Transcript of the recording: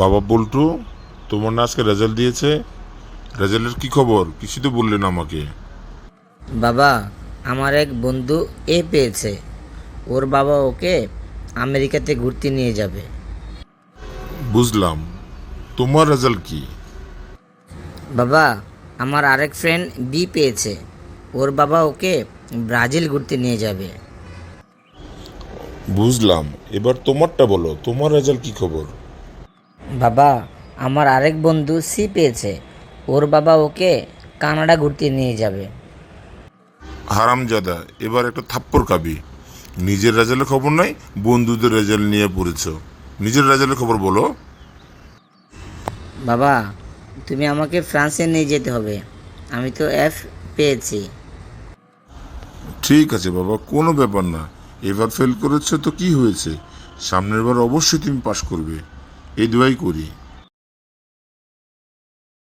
বাবা বল্টু, তোমার না আজকে রেজাল্ট দিয়েছে? রেজাল্টের কি খবর? কিছু তো বললেন আমাকে। বাবা, আমার এক বন্ধু পেয়েছে। ওর বাবা ওকে আমেরিকাতে ঘুরতে নিয়ে যাবে। বুঝলাম। তোমার রেজাল্ট কি? বাবা, আমার আরেক ফ্রেন্ড পেয়েছে। ওর বাবা ওকে ব্রাজিল ঘুরতে নিয়ে যাবে। বুঝলাম। এবার তোমারটা বলো, তোমার রেজাল্ট কি খবর? বাবা, আমার আরেক বন্ধু পেয়েছে। ওর বাবা ওকে কানাডা ঘুরতে নিয়ে যাবে। হারামজাদা, এবার একটা থাপ্পড় খাবি। নিজের রেজাল্টের খবর নাই, বন্ধুদের রেজাল্ট নিয়ে পড়েছ। নিজের রেজাল্টের খবর বলো। বাবা, তুমি আমাকে ফ্রান্সে নিয়ে যেতে হবে। আমি তো পেয়েছি। ঠিক আছে বাবা, কোনো ব্যাপার না। এবার ফেল করেছো তো কি হয়েছে? সামনের বার অবশ্যই তুমি পাশ করবে, এই দোয়াই করি।